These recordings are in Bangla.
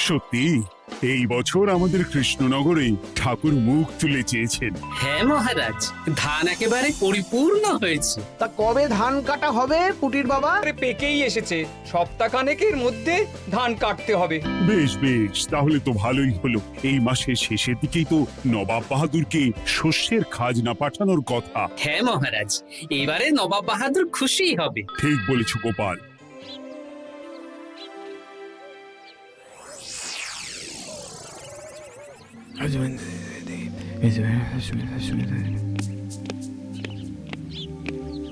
সত্যি এই বছর আমাদের কৃষ্ণনগরে ঠাকুর মুখ তুলে চেয়েছেন। হ্যাঁ মহারাজ, ধান একেবারে পরিপূর্ণ হয়েছে। তা কবে ধান কাটা হবে পুটির বাবা? আরে পেকেই এসেছে, সপ্তাহখানেকের মধ্যে ধান কাটতে হবে। বেশ বেশ, তাহলে তো ভালোই হলো। এই মাসের শেষের দিকেই তো নবাব বাহাদুরকে শস্যের খাজনা পাঠানোর কথা। হ্যাঁ মহারাজ, এবারে নবাব বাহাদুর খুশি হবে। ঠিক বলেছ গোপাল।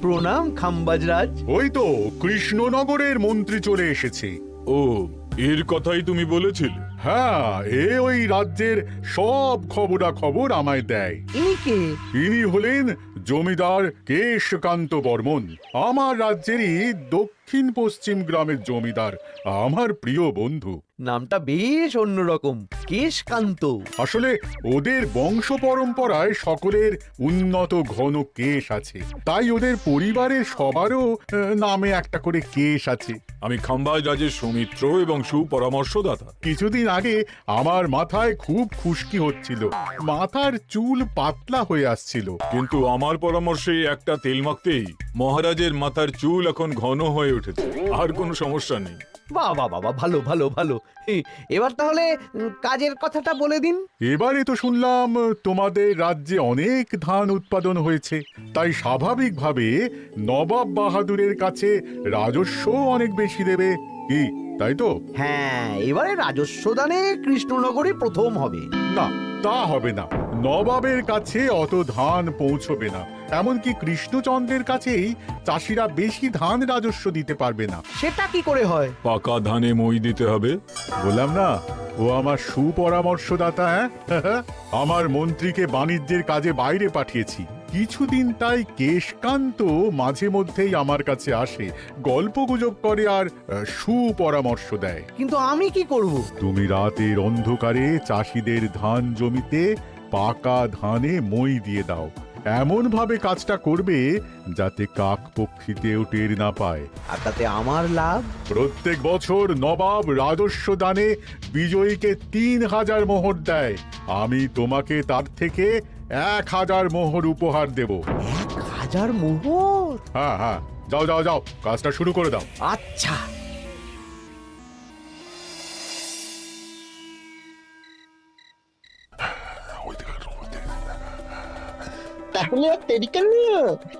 প্রণাম খাম্বাজরাজ। ওই তো কৃষ্ণনগরের মন্ত্রী চলে এসেছে। ও, এর কথাই তুমি বলেছিলে? হ্যাঁ, ওই রাজ্যের সব খবরাখবর আমায় দেয়। ইনি কে? ইনি হলেন জমিদার কেশকান্ত বর্মন, আমার রাজ্যেরই দক্ষিণ পশ্চিম গ্রামের জমিদার, আমার প্রিয় বন্ধু। নামটা বেশ অন্যরকম, কেশকান্ত। আসলে ওদের বংশ পরম্পরায় সকলের উন্নত ঘন কেশ আছে, তাই ওদের পরিবারের সবারও নামে একটা করে কেশ আছে। আমি খাম্বাজ রাজের সৌমিত্র এবং সুপরামর্শদাতা। কিছুদিন আগে আমার মাথায় খুব খুশকি হচ্ছিল, মাথার চুল পাতলা হয়ে আসছিল। কিন্তু আমার পরামর্শে একটা তেল মাখতেই মহারাজের মাথার চুল এখন ঘন হয়ে উঠেছে, আর কোনো সমস্যা নেই। বাবা বাবা, ভালো ভালো ভালো। এবার তাহলে কাজের কথাটা বলে দিন। এবারে তো শুনলাম তোমাদের রাজ্যে অনেক ধান উৎপাদন হয়েছে, তাই স্বাভাবিকভাবে নবাব বাহাদুরের কাছে রাজস্ব অনেক বেশি দেবে, কি তাই তো? হ্যাঁ, এবারে রাজস্ব দানে কৃষ্ণনগরে প্রথম হবে। না, তা হবে না। নবাবের কাছে অত ধান পৌঁছবে না, এমনকি কৃষ্ণচন্দ্রের কাছেই চাষিরা বেশি ধান রাজস্ব দিতে পারবে না। সেটা কি করে হয়? পাকা ধানে মই দিতে হবে। বললাম না, ও আমার সুপরামর্শদাতা। হ্যাঁ, আমার মন্ত্রীকে বাণিজ্যের কাজে বাইরে পাঠিয়েছি কিছুদিন, তাই কেশকান্ত মাঝে মধ্যেই আমার কাছে আসে, গল্পগুজব করে আর সুপরামর্শ দেয়। কিন্তু আমি কি করব? তুমি রাতের অন্ধকারে চাষিদের ধান জমিতে পাকা ধানে মই দিয়ে দাও, এমন ভাবে কাজটা করবে যাতে কাকপক্ষীতেও টের না পায়। আর তাতে আমার লাভ? প্রত্যেক বছর নবাব রাজস্ব দানে বিজয়ীকে ৩,০০০ মোহর দেয়, আমি তোমাকে তার থেকে ১,০০০ মোহর উপহার দেব। ১,০০০ মোহর? হ্যাঁ হ্যাঁ, যাও যাও যাও, কাজটা শুরু করে দাও। আচ্ছা। তাহলে আর দেরি কেন?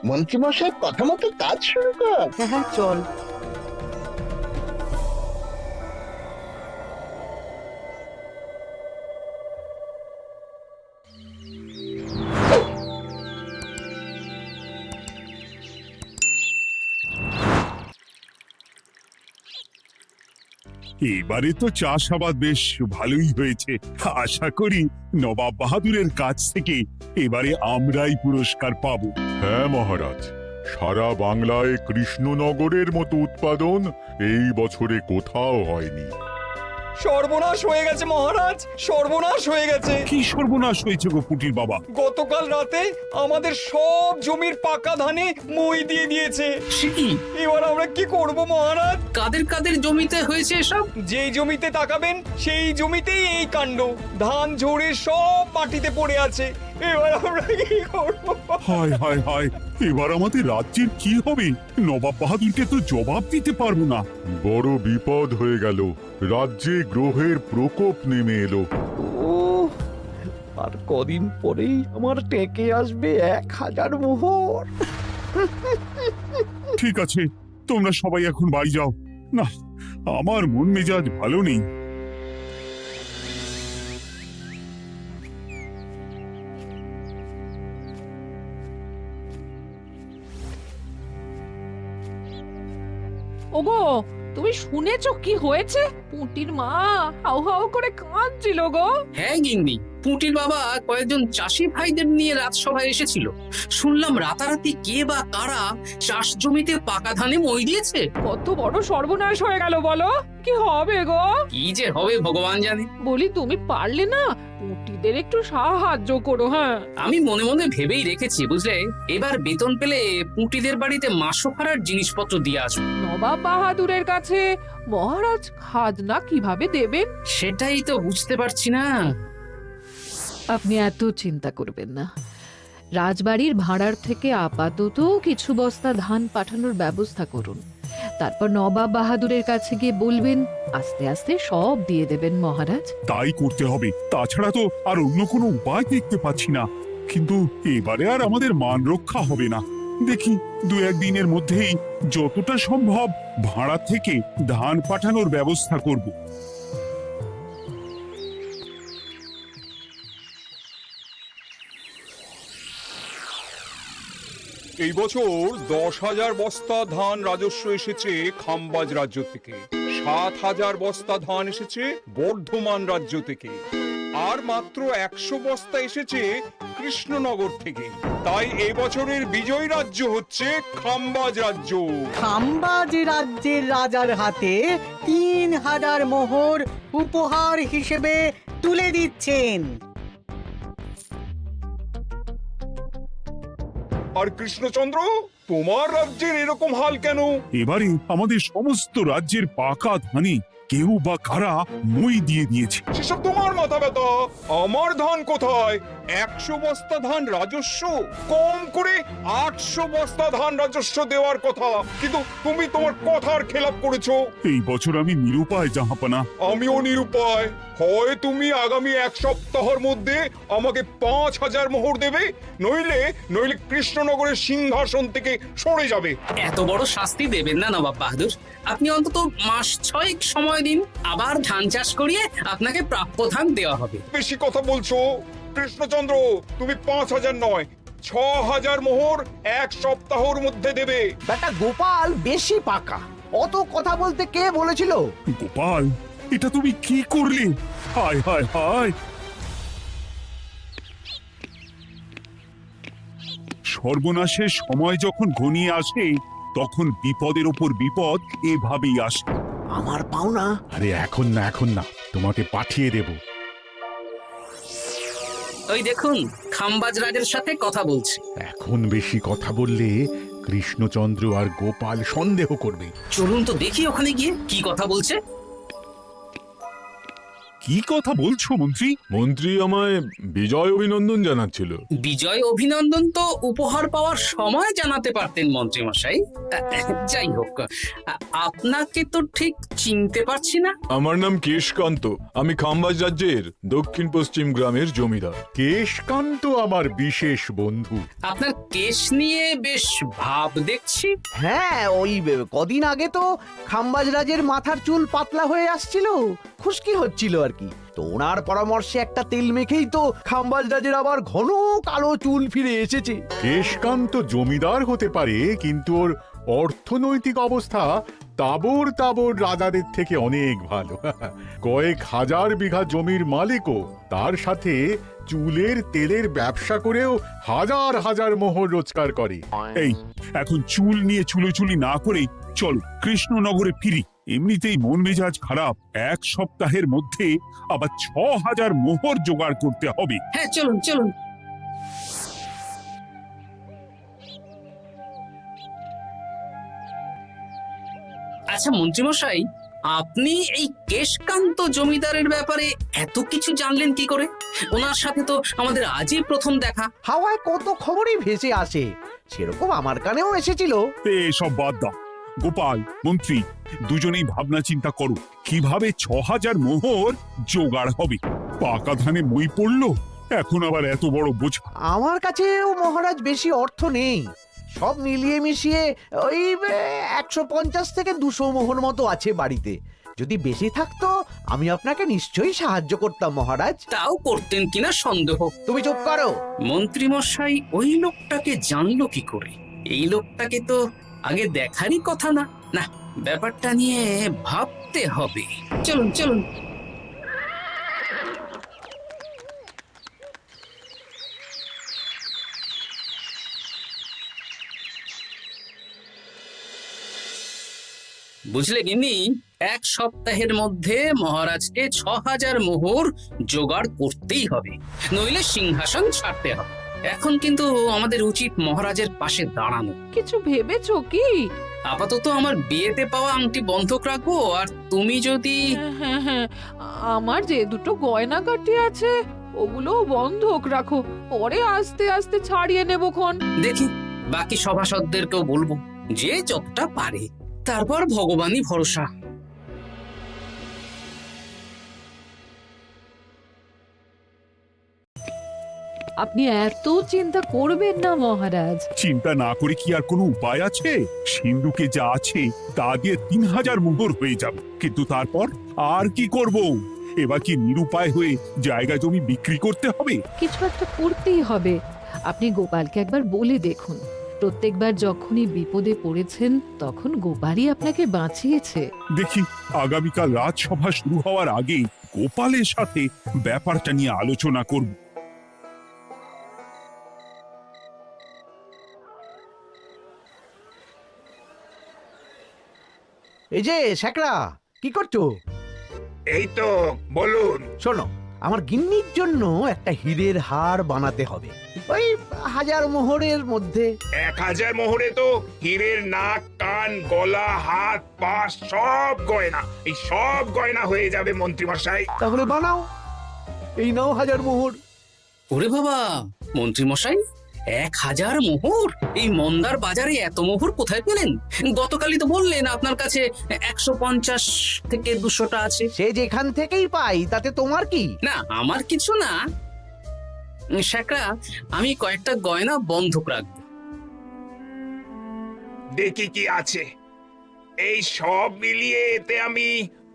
মন্ত্রীমশাইয়ের কথা মতো কাজ শুরু কর। হ্যাঁ হ্যাঁ, চল। এবারে তো চাষাবাদ বেশ ভালোই হয়েছে। আশা করি নবাব বাহাদুরের কাছ থেকে এবারে আমরাই পুরস্কার পাবো। হ্যাঁ মহারাজ, সারা বাংলায় কৃষ্ণনগরের মতো উৎপাদন এই বছরে কোথাও হয়নি। সর্বনাশ হয়ে গেছে মহারাজ, সর্বনাশ হয়ে গেছে। কি সর্বনাশ হয়েছে গো পুটির বাবা? গতকাল রাতে আমাদের সব জমির পাকা ধানে মই দিয়ে দিয়েছে। সে কি? এবার আমরা কি করব মহারাজ? কাদের কাদের জমিতে হয়েছে এসব? যেই জমিতে তাকাবেন সেই জমিতেই এই কাণ্ড, ধান ঝরে সব মাটিতে পড়ে আছে। এবার আমরা কি করব? হায় হায় হায়, এবার আমাদের রাজ্যের কি হবে? নবাব বাহাদুরকে তো জবাব দিতে পারবো না। বড় বিপদ হয়ে গেল, রাজ্যে গ্রহের প্রকোপ নেমে এলো। ও, আর কদিন পরেই আমার টেকে আসবে ১,০০০ মোহর। ঠিক আছে, তোমরা সবাই এখন বাড়ি যাও। না, আমার মন মেজাজ ভালো নেই। ওগো, তুমি শুনেছো কি হয়েছে? পুঁটির মা হাউ হাউ করে কাঁদছিল গো। হ্যাঁ গিন্নি, পুঁটির বাবা কয়েকজন চাষি ভাইদের নিয়ে রাজসভায় এসেছিল। শুনলাম রাতারাতি কে বা কারা চাষ জমিতে পাকা ধানে মই দিয়েছে। কত বড় সর্বনাশ হয়ে গেল বলো? কি হবে গো? কি যে হবে ভগবান জানে। বলি, তুমি পারলে না পুঁটি এদের একটু সাহায্য করো। হ্যাঁ, আমি মনে মনে ভেবেই রেখেছি বুঝলে, এবার বেতন পেলে পুঁটিদের বাড়িতে মাসো ভাড়ার জিনিসপত্র দিয়ে আসবো। নবাব বাহাদুরের কাছে মহারাজ খাজনা কিভাবে দেবেন? সেটাই তো বুঝতে পারছি না। আপনি এত চিন্তা করবেন না। রাজবাড়ির ভাড়ার থেকে আপাতত কিছু বস্তা ধান পাঠানোর ব্যবস্থা করুন। তারপর নবাব বাহাদুরের কাছে গিয়ে বলবেন, আস্তে আস্তে সব দিয়ে দেবেন মহারাজ। তাই করতে হবে, তাছাড়া তো আর অন্য কোনো উপায় দেখতে পাচ্ছি না। কিন্তু এবারে আর আমাদের মান রক্ষা হবে না। দেখি দু একদিনের মধ্যেই যতটা সম্ভব ভাড়া থেকে ধান পাঠানোর ব্যবস্থা করব। এই বছর 10,000 বস্তা ধান রাজস্ব এসেছে খাম্বাজ রাজ্য থেকে, 7,000 বস্তা ধান এসেছে বর্ধমান রাজ্য থেকে, আর মাত্র 100 বস্তা এসেছে কৃষ্ণনগর থেকে। তাই এই বছরের বিজয়ী রাজ্য হচ্ছে খাম্বাজ রাজ্য। খাম্বাজ রাজ্যের রাজার হাতে 3,000 মোহর উপহার হিসেবে তুলে দিচ্ছেন। আর কৃষ্ণচন্দ্র, তোমার রাজ্যের এরকম হাল কেন? এবারে আমাদের সমস্ত রাজ্যের পাকা ধানে কেউ বা কারা মই দিয়ে দিয়েছে। সেসব তোমার মাথা ব্যথা। আমার ধান কোথায়? 100 বস্তা ধান রাজস্ব, কম করে 800 বস্তা ধান রাজস্ব দেওয়ার কথা, কিন্তু তুমি তোমার কথার খেলাপ করেছো। এই বছর আমি নিরুপায় জাহাপানা। আমিও নিরুপায়। হয় তুমি আগামী 1 সপ্তাহের মধ্যে আমাকে 5,000 মোহর দেবে, নইলে নইলে কৃষ্ণনগরের সিংহাসন থেকে সরে যাবে। এত বড় শাস্তি দেবেন না নবাব বাহাদুর। আপনি অন্তত মাস 6 সময় দিন, আবার ধান চাষ করিয়ে আপনাকে প্রাপ্য ধান দেওয়া হবে। বেশি কথা বলছো কৃষ্ণচন্দ্র। তুমি 5,000 নয়, 6,000 মোহর 1 সপ্তাহের মধ্যে দেবে। বেটা গোপাল বেশি পাকা, অত কথা বলতে কে বলেছিল? গোপাল, এটা তুমি কি করলে? হায় হায় হায়! সর্বনাশের সময় যখন ঘনিয়ে আসে, তখন বিপদের ওপর বিপদ এভাবেই আসে। আমার পাওনা। আরে এখন না, এখন না, তোমাকে পাঠিয়ে দেব। ওই দেখুন, খাম্বাজ রাজের সাথে কথা বলছে। এখন বেশি কথা বললে কৃষ্ণচন্দ্র আর গোপাল সন্দেহ করবে। চলুন তো দেখি ওখানে গিয়ে কি কথা বলছে। কি কথা বলছো মন্ত্রী? মন্ত্রী আমায় বিজয় অভিনন্দন জানাচ্ছিল। বিজয় অভিনন্দন তো উপহার পাওয়ার সময় জানাতে পারতেন মন্ত্রী মশাই। যাই হোক, আপনাকে তো ঠিক চিনতে পারছি না। আমার নাম কেশকান্ত, আমি খাম্বাজ রাজ্যের দক্ষিণ পশ্চিম গ্রামের জমিদার। কেশকান্ত আমার বিশেষ বন্ধু। আপনার কেশ নিয়ে বেশ ভাব দেখছি। হ্যাঁ, ওই কদিন আগে তো খাম্বাজ রাজের মাথার চুল পাতলা হয়ে আসছিল, খুশকি হচ্ছিল আর কি। তো ওনার পরামর্শে একটা তেল মেখেই তো খাম্বাজ রাজের আবার ঘন কালো চুল ফিরে এসেছে। কেশকান্ত জমিদার হতে পারে, কিন্তু ওর অর্থনৈতিক অবস্থা তাবর তাবর রাজাদের থেকে অনেক ভালো। কয়েক হাজার বিঘা জমির মালিকও, তার সাথে চুলের তেলের ব্যবসা করেও হাজার হাজার মোহর রোজগার করে। এই, এখন চুল নিয়ে চুলোচুলি না করে চলো কৃষ্ণনগরে ফিরি। এমনিতেই মন মেজাজ খারাপ, 1 সপ্তাহের মধ্যে আবার 6,000 মোহর জোগাড় করতে হবে। হ্যাঁ, চলুন চলুন। আচ্ছা মন্ত্রীমশাই, আপনি এই কেশকান্ত জমিদারের ব্যাপারে এত কিছু জানলেন কি করে? ওনার সাথে তো আমাদের আজই প্রথম দেখা। হাওয়ায় কত খবরই ভেসে আসে, সেরকম আমার কানেও এসেছিল। সব বাদ দাও। গোপাল, মন্ত্রী, দুজনেই ভাবনা চিন্তা করো কিভাবে 6,000 মোহর জোগাড় হবে। পাকা ধানে মই পড়লো, এখন আবার এত বড় বোঝা। আমার কাছেও মহারাজ বেশি অর্থ নেই, সব মিলিয়ে মিশিয়ে ওই 150 থেকে 200 মোহর মতো আছে বাড়িতে। যদি বেশি থাকতো আমি আপনাকে নিশ্চয়ই সাহায্য করতাম মহারাজ। তাও করতেন কিনা সন্দেহ। তুমি চুপ করো। মন্ত্রীমশাই ওই লোকটাকে জানলো কি করে? এই লোকটাকে তো আগে দেখারই কথা না। না, ব্যাপারটা নিয়ে ভাবতে হবে। চলুন চলুন। বুঝলে গিন্নি, 1 সপ্তাহের মধ্যে মহারাজকে 6000 মোহর জোগাড় করতেই হবে, নইলে সিংহাসন ছাড়তে হবে। এখন কিন্তু আমাদের উচিত মহারাজের পাশে দাঁড়ানো। কিছু ভেবেছো কি? আপাতত আমার বিয়েতে পাওয়া আংটি বন্ধক রাখবো, আর তুমি যদি হ্যাঁ হ্যাঁ, আমার যে দুটো গয়নাগাটি আছে ওগুলো বন্ধক রাখো, পরে আস্তে আস্তে ছাড়িয়ে নেবো খন। দেখি বাকি সভাসদদেরকেও বলবো, যে যতটা পারে, তারপর ভগবানই ভরসা। আপনি এত চিন্তা করবেন না মহারাজ। চিন্তা না করে কি আর কোনো উপায় আছে? সিন্ধুকে যা আছে তা দিয়ে 3000 মোহর হয়ে যাবে, কিন্তু তারপর আর কি করব? এবার কি নিরুপায় হয়ে জায়গা জমি বিক্রি করতে হবে? কিছু একটা করতেই হবে। আপনি গোপালকে একবার বলে দেখুন, প্রত্যেকবার যখনই বিপদে পড়েছেন তখন গোপালই আপনাকে বাঁচিয়েছে। দেখি আগামীকাল রাজসভা শুরু হওয়ার আগে গোপালের সাথে ব্যাপারটা নিয়ে আলোচনা করব। এই যে শ্যাকরা, কি করছো? এই তো, বলুন। শোনো, আমার গিন্নির জন্য একটা হীরের হার বানাতে হবে, ওই 1000 মোহরের মধ্যে। 1000 মোহরে তো হীরের নাক, কান, গলা, হাত, পা সব গয়না, এই সব গয়না হয়ে যাবে মন্ত্রী মশাই। তাহলে বানাও, এই নাও 1000 মোহর। ওরে বাবা, মন্ত্রী মশাই, 1000 মোহর! এই মন্দার বাজারে এত মোহর কোথায় পেলেন? গতকালই তো বললেন আপনার কাছে 150 থেকে 200টা আছে। সে যেখান থেকেই পাই তাতে তোমার কি? না, আমার কিছু না। শ্যাকরা, আমি কয়েকটা গয়না বন্ধক রাখবো। দেখি কি আছে। এই সব মিলিয়ে এতে আমি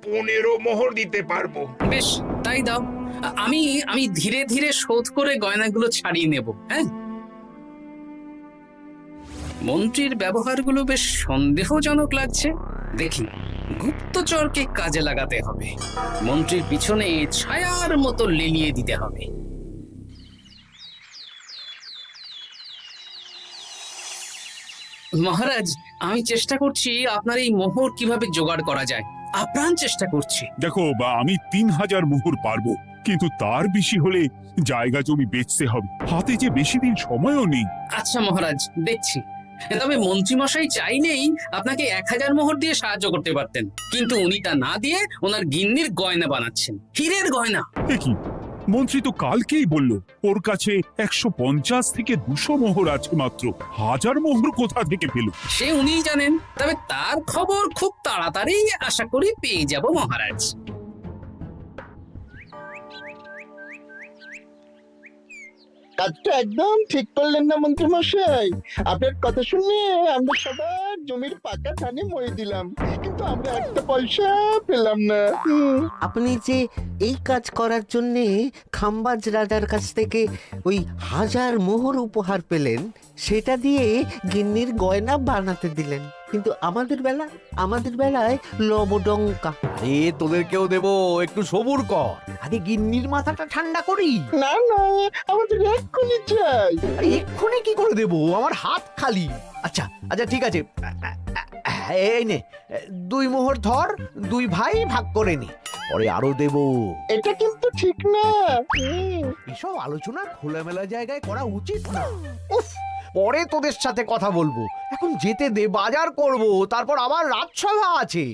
15 মোহর দিতে পারবো। বেশ, তাই দাও। আমি আমি ধীরে ধীরে শোধ করে গয়নাগুলো ছাড়িয়ে নেব। হ্যাঁ, মন্ত্রীর ব্যবহারগুলো বেশ সন্দেহজনক লাগছে। দেখি, গুপ্তচরকে কাজে লাগাতে হবে, মন্ত্রীর পিছনে ছায়ার মতো লেলিয়ে দিতে হবে। মহারাজ, আমি চেষ্টা করছি আপনার এই মোহর কিভাবে জোগাড় করা যায়, আপ্রাণ চেষ্টা করছি। দেখো, আমি 3000 মোহর পারবো, কিন্তু তার বেশি হলে জায়গা জমি বেচতে হবে, হাতে যে বেশি দিন সময়ও নেই। আচ্ছা মহারাজ, দেখছি। তবে মন্ত্রীমশাই চাইলেই আপনাকে 1000 মোহর দিয়ে সাহায্য করতে পারতেন, কিন্তু উনি তা না দিয়ে ওনার গিন্নির গয়না বানাচ্ছেন, হীরের গয়না। কি মন্ত্রী তো কালকেই বলল ওর কাছে 150 থেকে 200 মোহর আছে মাত্র, 1000 মোহর কোথা থেকে পেল? সে উনিই জানেন, তবে তার খবর খুব তাড়াতাড়ি আশা করি পেয়ে যাব মহারাজ। কাজটা একদম ঠিক করলেন না মন্ত্রী মশাই। আপনার কথা শুনে আমরা সবার জমির পাকা ধানে মই দিলাম, কিন্তু আমরা একটা পয়সা পেলাম না। আপনি যে এই কাজ করার জন্য খাম্বাজ রাজার কাছ থেকে ওই 1000 মোহর উপহার পেলেন, সেটা দিয়ে গিন্নির গয়না বানাতে দিলেন, কিন্তু আমাদের বেলায় লবডঙ্কা। আরে তোদেরকেও দেবো, একটু সবুর কর, আগে গিন্নির মাথাটা ঠান্ডা করি। না না, আমাদের এক্ষুনি চাই। আরে এক্ষুনি কি করে দেবো, আমার হাত খালি। আচ্ছা আচ্ছা, ঠিক আছে, এই নে 2 মোহর ধর, 2 ভাই ভাগ করে নি, পরে আরো দেবো। এটা কিন্তু ঠিক না। এসব আলোচনা খোলামেলা জায়গায় করা উচিত না। উফ, পরে তোদের সাথে কথা বলবো, এখন যেতে দে, বাজার করব, তারপর আবার রাজসভা আছে।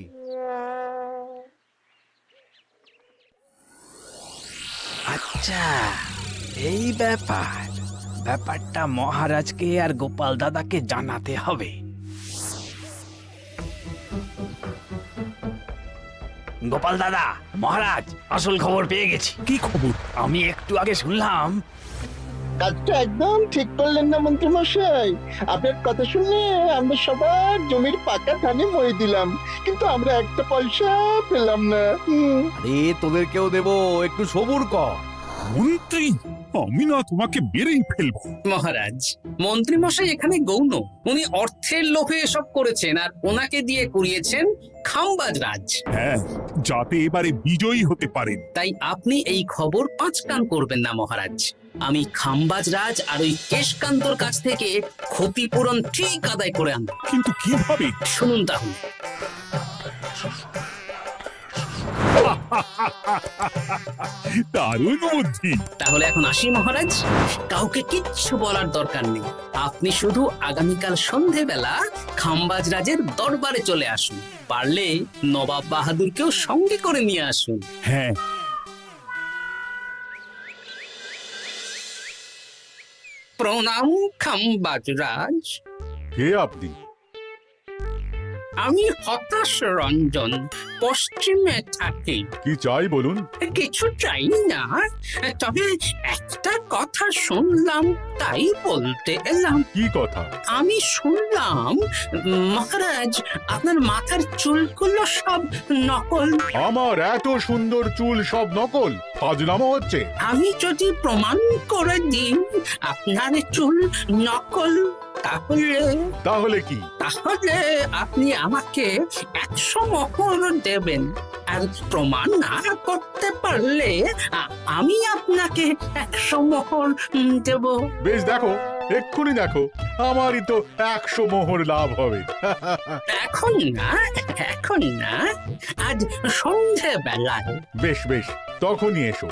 আচ্ছা, এই ব্যাপারটা মহারাজকে আর গোপাল দাদাকে জানাতে হবে। গোপাল দাদা, মহারাজ আসল খবর পেয়ে গেছি। কি খবর? আমি একটু আগে শুনলাম। কাজটা একদম ঠিক করলেন না মন্ত্রী মশাই। আপনার কথা শুনে আমরা সবার জমির পাকা ধানে মই দিলাম, কিন্তু আমরা একটা পয়সা পেলাম না। আরে তোদেরকেও দেবো, একটু সবুর কর। মন্ত্রী, আমি না তোমাকে বেরেই ফেলবো। মহারাজ, মন্ত্রী মশাই এখানে গৌণ, উনি অর্থের লোভে এসব করেছেন, আর ওনাকে দিয়ে করিয়েছেন খাম্বাজ রাজ। হ্যাঁ, যাতে এবারে বিজয়ী হতে পারেন। তাই আপনি এই খবর 5 কান করবেন না মহারাজ। আমি খাম্বাজ রাজ আর ওই কেশকান্তর কাছ থেকে ক্ষতিপূরণ ঠিক আদায় করে আনব। কিন্তু কিভাবে? শুনুন তাহলে। দারুণ বুদ্ধি। তাহলে এখন আসি মহারাজ, কাউকে কিচ্ছু বলার দরকার নেই। আপনি শুধু আগামীকাল সন্ধেবেলা খাম্বাজ রাজের দরবারে চলে আসুন, পারলে নবাব বাহাদুরকেও সঙ্গে করে নিয়ে আসুন। হ্যাঁ, প্রণাম খাম্বাজ রাজ, কে আপনি? আমি হতাশ রঞ্জন, পশ্চিমে থাকি। কি চাই বলুন? কিছু চাই না, তবে একটা কথা শুনলাম তাই বলতে এলাম। কি কথা? আমি শুনলাম মহারাজ আপনার মাথার চুলগুলো সব নকল। আমার এত সুন্দর চুল সব নকল? ফাজলামো হচ্ছে। আমি যদি প্রমাণ করে দিই আপনার চুল নকল, তাহলে কি? তাহলে আপনি আমাকে 100 মোহর দেবেন, আর প্রমাণ না করতে পারলে আমি আপনাকে 100 মোহর দেব। বেশ, দেখো, এক্ষুনি দেখো, আমারই তো 100 মোহর লাভ হবে। এখন না, এখন না, আজ সন্ধে বেলায়। বেশ বেশ, তখনই এসো।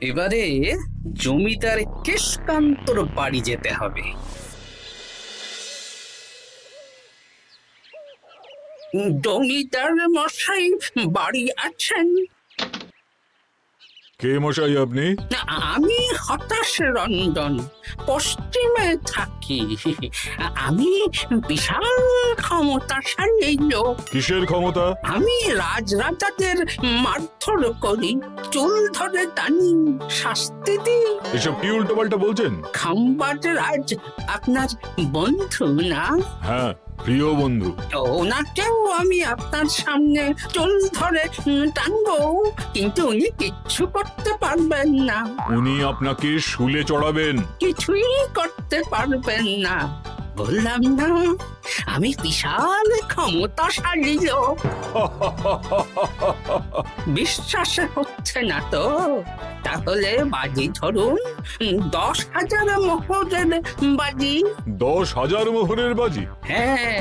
এবারে জমিদার কেশকান্তর বাড়ি যেতে হবে। জমিদার মশাই বাড়ি আছেন? কে মশাই আপনি? আমি হতাশ রঞ্জন, পশ্চিমে থাকি। আমি বিশাল ক্ষমতাশালী লোক। কিসের ক্ষমতা? আমি রাজরাজাদের মারধর করি, চুল ধরে টানি, শাস্তি দিই। এসব কি উল্টো পাল্টা বলছেন? খাম্বাজ রাজ আপনার বন্ধু না? হ্যাঁ, প্রিয় বন্ধু। ওনাকেও আমি আপনার সামনে চুল ধরে টানবো, কিন্তু উনি কিচ্ছু করতে পারবেন না। উনি আপনাকে শুলে চড়াবেন। কিছুই করতে পারবেন না, বললাম না আমি বিশাল ক্ষমতাশালী লোক। বিশ্বাস হচ্ছে না তো? তাহলে বাজি ধরুন, 10,000 মোহরের বাজি। 10,000 মোহরের বাজি? হ্যাঁ,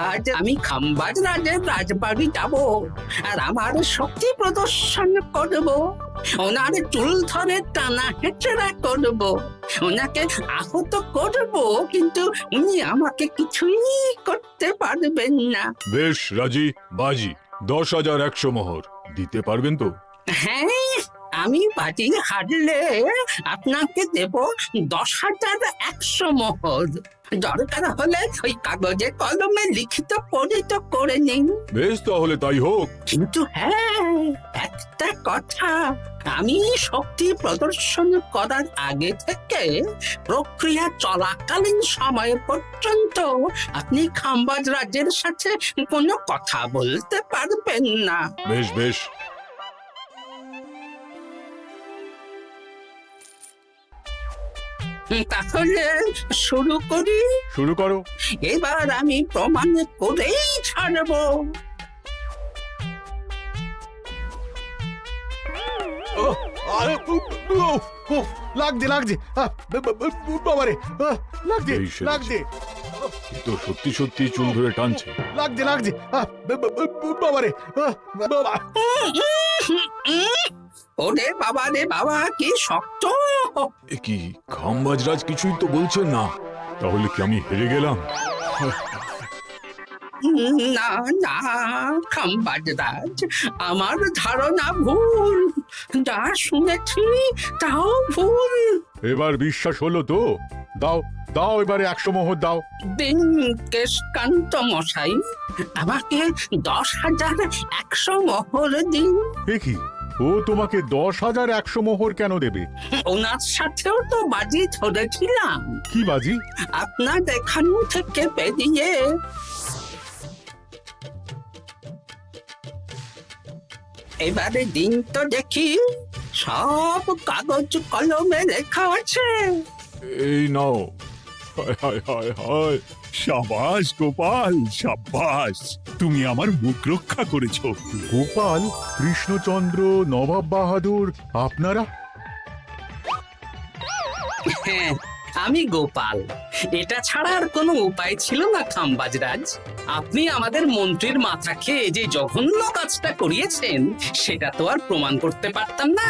আজ আমি খাম্বাজ রাজের রাজবাড়ি যাব, আর আমার শক্তি প্রদর্শন করব। ওনার চুল ধরে টানা হেঁচড়া করব, ওনাকে আহত করব, কিন্তু উনি আমাকে কিছুই করতে পারবেন না। বেশ, রাজি, বাজি। 10,100 মোহর দিতে পারবেন তো? হ্যাঁ, আমি বাজি হারলে আপনাকে দেব 10,100 মোহর। দরকার হলে ওই কাগজে কলমে লিখিত পরিত করে নিন। বেশ, তাহলে তাই হোক। কিন্তু হ্যাঁ, একটা কথা, আমি শক্তি প্রদর্শন করার আগে থেকে প্রক্রিয়া চলাকালীন সময় পর্যন্ত আপনি খাম্বাজ রাজের সাথে কোনো কথা বলতে পারবেন না। বেশ বেশ। তাহলে শুরু করি। শুরু করো। এবার আমি প্রমাণ করেই ছাড়বো। লাগছে লাগছে, বাবারে, লাগছে এই সেরেছে। লাগছে এ তো সত্যি সত্যি চুল ধরে টানছে। লাগছে লাগছে, বাবারে, বাবা। ওরে বাবা রে বাবা, কি শক্ত! এ কি, খাম্বাজরাজ কিছুই তো বলছেন না? তাহলে কি আমি হেরে গেলাম? না না খাম্বাজ রাজ, আমার ধারণা ভুল, যা শুনেছি তাও ভুল। এবার বিশ্বাস হলো তো? দাও দাও, এবারে 100 মোহর দাও। দিন কেশকান্ত মশাই, আমাকে 10,100 মোহর দিন। এ কি, ও তোমাকে 10,100 মোহর কেন দেবে? ওনার সাথেও তো বাজি ধরেছিলাম। কি বাজি? আপনার এখান থেকে বেরিয়ে এবারে দিন তো দেখি, সব কাগজ কলমে লেখা আছে। এই নাও। হায় হায় হায় হায়। সাবাস গোপাল, সাবাস, তুমি আমার মুখ রক্ষা করেছো। গোপাল, কৃষ্ণচন্দ্র, নবাব বাহাদুর, আপনারা? হ্যাঁ, আমি গোপাল। এটা ছাড়া আর কোনো উপায় ছিল না খাম্বাজরাজ। আপনি আমাদের মন্ত্রীর মাথা খেয়ে যে জঘন্য কাজটা করিয়েছেন সেটা তো আর প্রমাণ করতে পারতাম না,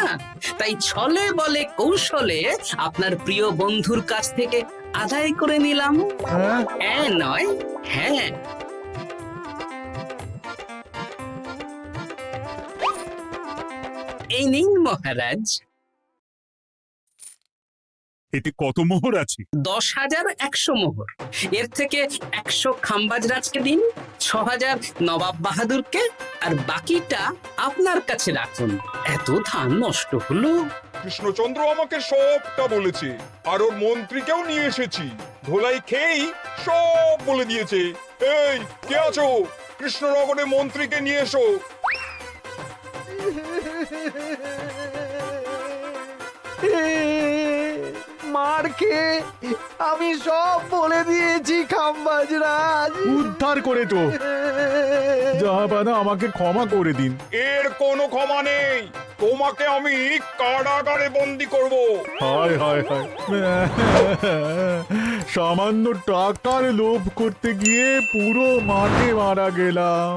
তাই ছলে বলে কৌশলে আপনার প্রিয় বন্ধুর কাছ থেকে আদায় করে নিলাম। হ্যাঁ নয়, হ্যাঁ। এই নিন মহারাজ। এতে কত মোহর আছে? 10,100 মোহর। এর থেকে 100 খাম্বাজরাজকে দিন, 6,000 নবাব বাহাদুরকে, আর বাকিটা আপনার কাছে রাখুন। এত ধান নষ্ট হলো। কৃষ্ণচন্দ্র আমাকে সবটা বলেছে, আর ওর মন্ত্রীকেও নিয়ে এসেছি। ধোলাই খেয়েই সব বলে দিয়েছে। এই কে আছো? কৃষ্ণনগরে মন্ত্রীকে নিয়ে এসো। মার খেয়ে আমি সব বলে দিয়েছি খাম্বাজরাজ। উদ্ধার করে তো জাহাপানা, আমাকে ক্ষমা করে দিন। এর কোনো ক্ষমা নেই, তোমাকে আমি কারাগারে বন্দি করব। হায় হায় হায়, সামান্য টাকার লোভ করতে গিয়ে পুরো মাঠে মারা গেলাম।